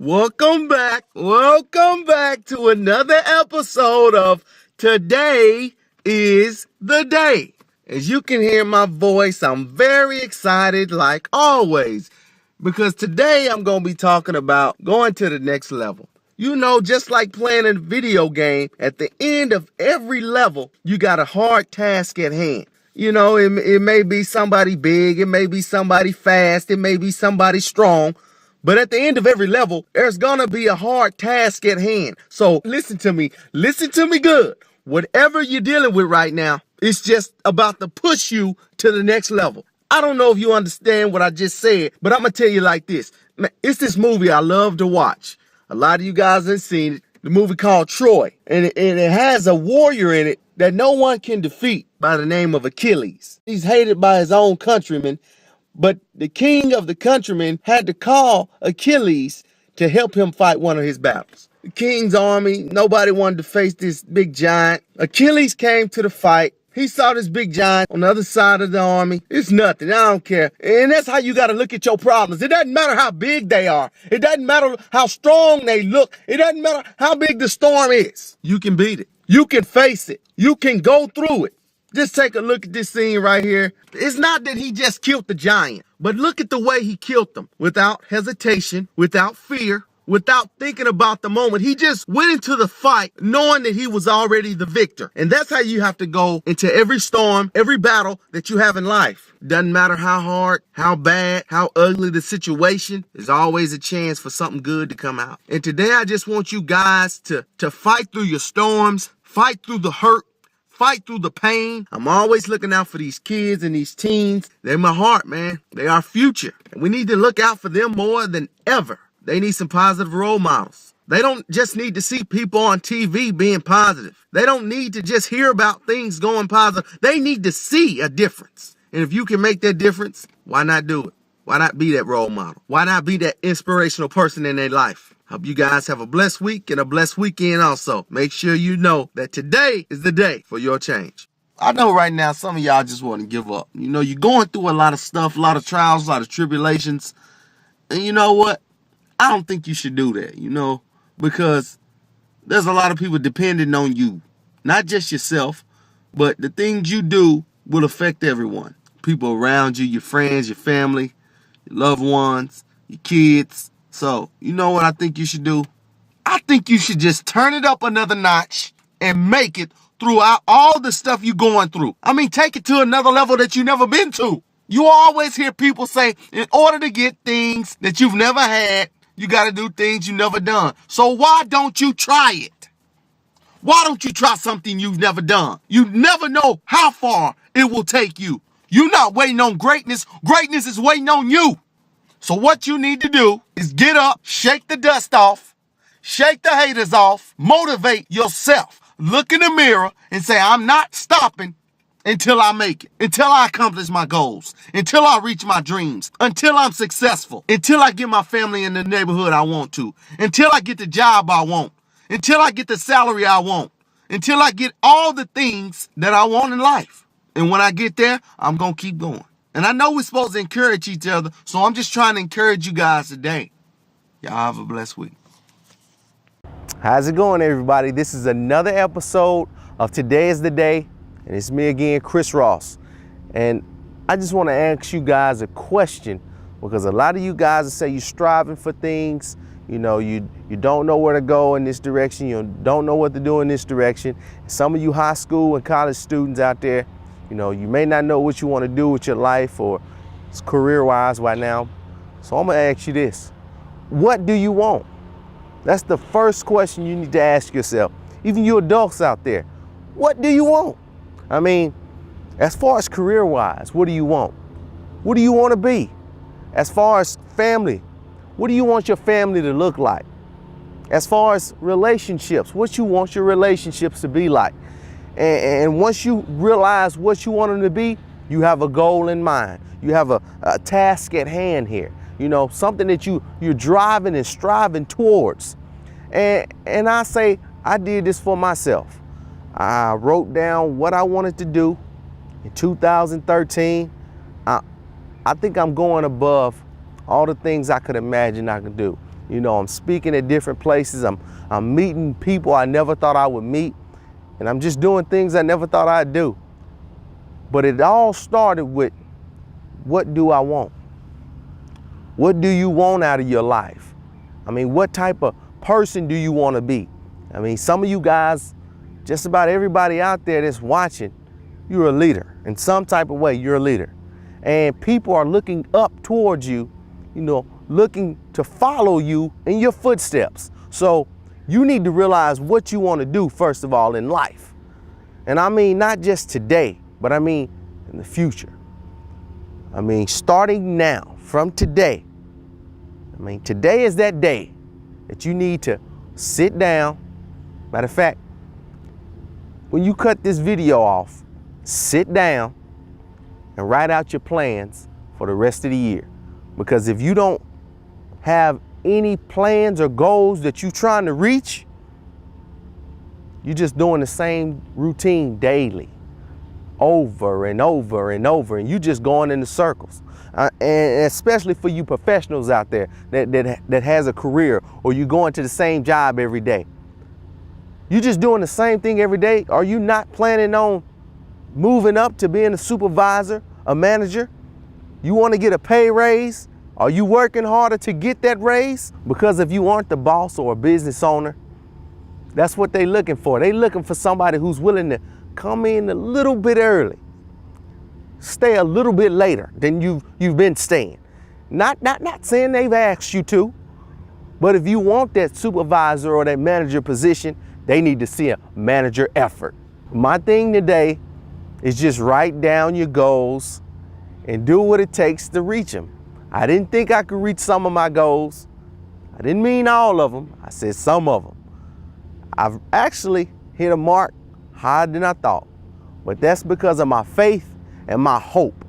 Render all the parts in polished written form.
Welcome back. Welcome back to another episode of Today is the Day. As you can hear my voice, I'm very excited like always because today I'm going to be talking about going to the next level. You know, just like playing a video game, at the end of every level, you got a hard task at hand. You know, it may be somebody big, it may be somebody fast, it may be somebody strong. But at the end of every level, there's gonna be a hard task at hand. So listen to me good. Whatever you're dealing with right now, it's just about to push you to the next level. I don't know if you understand what I just said, but I'm gonna tell you like this. Man, it's this movie I love to watch. A lot of you guys have seen it. The movie called Troy. And it has a warrior in it that no one can defeat by the name of Achilles. He's hated by his own countrymen, but the king of the countrymen had to call Achilles to help him fight one of his battles. The king's army, nobody wanted to face this big giant. Achilles came to the fight. He saw this big giant on the other side of the army. It's nothing. I don't care. And that's how you got to look at your problems. It doesn't matter how big they are. It doesn't matter how strong they look. It doesn't matter how big the storm is. You can beat it. You can face it. You can go through it. Just take a look at this scene right here. It's not that he just killed the giant, but look at the way he killed them without hesitation, without fear, without thinking about the moment. He just went into the fight knowing that he was already the victor. And that's how you have to go into every storm, every battle that you have in life. Doesn't matter how hard, how bad, how ugly the situation, there's always a chance for something good to come out. And today I just want you guys to fight through your storms, fight through the hurt, fight through the pain. I'm always looking out for these kids and these teens. They're my heart, man. They are future. And we need to look out for them more than ever. They need some positive role models. They don't just need to see people on TV being positive. They don't need to just hear about things going positive. They need to see a difference. And if you can make that difference, why not do it? Why not be that role model? Why not be that inspirational person in their life? Hope you guys have a blessed week and a blessed weekend also. Make sure you know that today is the day for your change. I know right now some of y'all just want to give up. You know, you're going through a lot of stuff, a lot of trials, a lot of tribulations. And you know what? I don't think you should do that, you know, because there's a lot of people depending on you. Not just yourself, but the things you do will affect everyone. People around you, your friends, your family, your loved ones, your kids. So, you know what I think you should do? I think you should just turn it up another notch and make it throughout all the stuff you're going through. I mean, take it to another level that you've never been to. You always hear people say, in order to get things that you've never had, you got to do things you've never done. So why don't you try it? Why don't you try something you've never done? You never know how far it will take you. You're not waiting on greatness. Greatness is waiting on you. So what you need to do is get up, shake the dust off, shake the haters off, motivate yourself. Look in the mirror and say, I'm not stopping until I make it, until I accomplish my goals, until I reach my dreams, until I'm successful, until I get my family in the neighborhood I want to, until I get the job I want, until I get the salary I want, until I get all the things that I want in life. And when I get there, I'm going to keep going. And I know we're supposed to encourage each other, so I'm just trying to encourage you guys today. Y'all have a blessed week. How's it going, everybody? This is another episode of Today is the Day, and it's me again, Chris Ross. And I just want to ask you guys a question, because a lot of you guys say you're striving for things, you know, you don't know where to go in this direction, you don't know what to do in this direction. Some of you high school and college students out there, you know, you may not know what you want to do with your life or career-wise right now. So I'm going to ask you this. What do you want? That's the first question you need to ask yourself. Even you adults out there, what do you want? I mean, as far as career-wise, what do you want? What do you want to be? As far as family, what do you want your family to look like? As far as relationships, what you want your relationships to be like? And once you realize what you want them to be, you have a goal in mind. You have a task at hand here. You know, something that you're driving and striving towards. And I say, I did this for myself. I wrote down what I wanted to do in 2013. I think I'm going above all the things I could imagine I could do. You know, I'm speaking at different places. I'm meeting people I never thought I would meet. And I'm just doing things I never thought I'd do. But it all started with, what do I want? What do you want out of your life? I mean, what type of person do you want to be? I mean, some of you guys, just about everybody out there that's watching, you're a leader. In some type of way, you're a leader. And people are looking up towards you, you know, looking to follow you in your footsteps. So you need to realize what you want to do, first of all, in life. And I mean, not just today, but I mean in the future. I mean, starting now, from today. I mean, today is that day that you need to sit down. Matter of fact, when you cut this video off, sit down and write out your plans for the rest of the year. Because if you don't have any plans or goals that you're trying to reach, you're just doing the same routine daily, over and over and over, and you're just going in the circles. And especially for you professionals out there that has a career, or you going to the same job every day. You're just doing the same thing every day. Are you not planning on moving up to being a supervisor, a manager? You want to get a pay raise? Are you working harder to get that raise? Because if you aren't the boss or a business owner, that's what they're looking for. They're looking for somebody who's willing to come in a little bit early, stay a little bit later than you've been staying. Not saying they've asked you to, but if you want that supervisor or that manager position, they need to see a manager effort. My thing today is just write down your goals and do what it takes to reach them. I didn't think I could reach some of my goals. I didn't mean all of them. I said some of them. I've actually hit a mark higher than I thought, but that's because of my faith and my hope.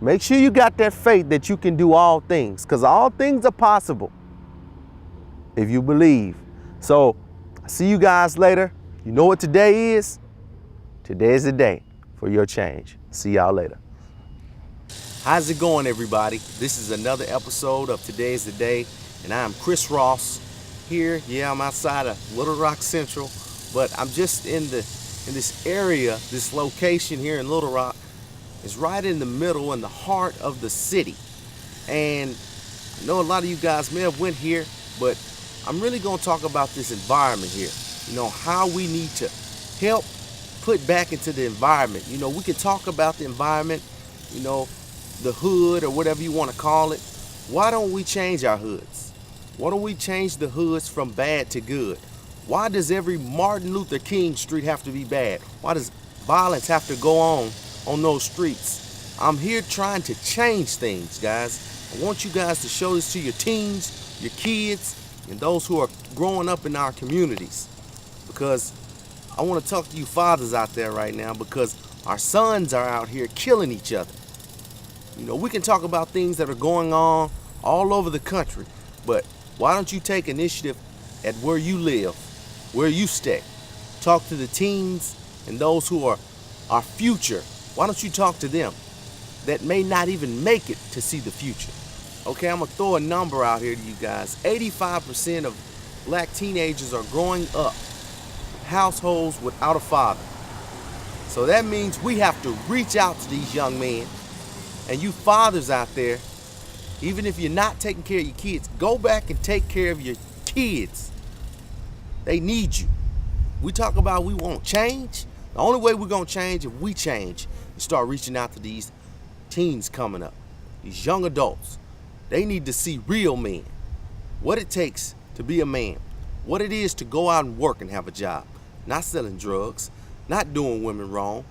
Make sure you got that faith that you can do all things, because all things are possible if you believe. So I'll see you guys later. You know what today is? Today is the day for your change. See y'all later. How's it going, everybody? This is another episode of Today is the Day, and I'm Chris Ross here. Yeah, I'm outside of Little Rock Central, but I'm just in this area, this location here in Little Rock. It's right in the middle, in the heart of the city. And I know a lot of you guys may have went here, but I'm really gonna talk about this environment here. You know, how we need to help put back into the environment. You know, we can talk about the environment, you know, the hood or whatever you want to call it. Why don't we change our hoods? Why don't we change the hoods from bad to good? Why does every Martin Luther King street have to be bad? Why does violence have to go on those streets? I'm here trying to change things, guys. I want you guys to show this to your teens, your kids, and those who are growing up in our communities. Because I want to talk to you fathers out there right now, because our sons are out here killing each other. You know, we can talk about things that are going on all over the country, but why don't you take initiative at where you live, where you stay? Talk to the teens and those who are our future. Why don't you talk to them that may not even make it to see the future? Okay, I'm gonna throw a number out here to you guys. 85% of black teenagers are growing up in households without a father. So that means we have to reach out to these young men. And you fathers out there, even if you're not taking care of your kids, go back and take care of your kids. They need you. We talk about we want change. The only way we're gonna change if we change and start reaching out to these teens coming up, these young adults. They need to see real men, what it takes to be a man, what it is to go out and work and have a job, not selling drugs, not doing women wrong.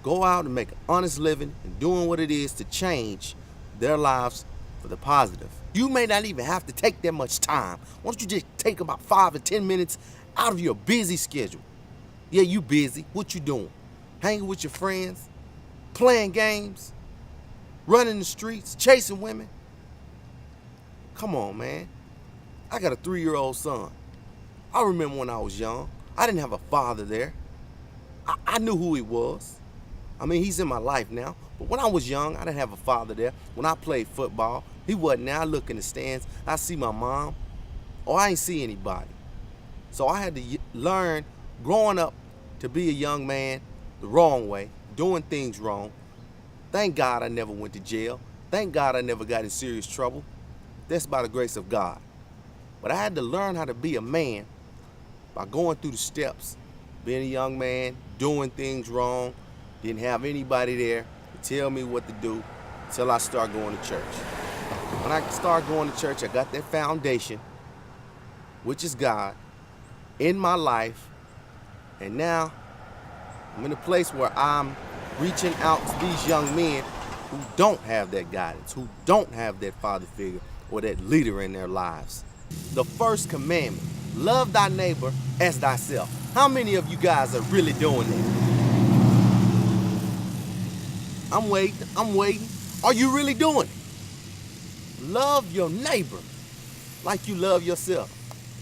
Go out and make an honest living and doing what it is to change their lives for the positive. You may not even have to take that much time. Why don't you just take about 5 or 10 minutes out of your busy schedule? Yeah, you busy. What you doing? Hanging with your friends? Playing games? Running the streets? Chasing women? Come on, man. I got a 3-year-old son. I remember when I was young, I didn't have a father there. I knew who he was. I mean, he's in my life now. But when I was young, I didn't have a father there. When I played football, he wasn't there. I look in the stands. I see my mom. or I ain't see anybody. So I had to learn growing up to be a young man the wrong way, doing things wrong. Thank God I never went to jail. Thank God I never got in serious trouble. That's by the grace of God. But I had to learn how to be a man by going through the steps, being a young man, doing things wrong, didn't have anybody there to tell me what to do until I started going to church. When I started going to church, I got that foundation, which is God, in my life, and now I'm in a place where I'm reaching out to these young men who don't have that guidance, who don't have that father figure or that leader in their lives. The first commandment, love thy neighbor as thyself. How many of you guys are really doing that? I'm waiting. Are you really doing it? Love your neighbor like you love yourself.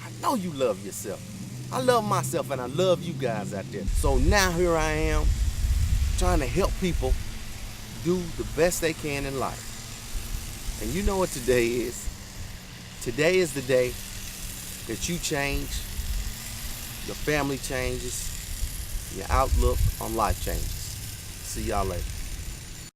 I know you love yourself. I love myself and I love you guys out there. So now here I am trying to help people do the best they can in life. And you know what today is? Today is the day that you change, your family changes, your outlook on life changes. See y'all later.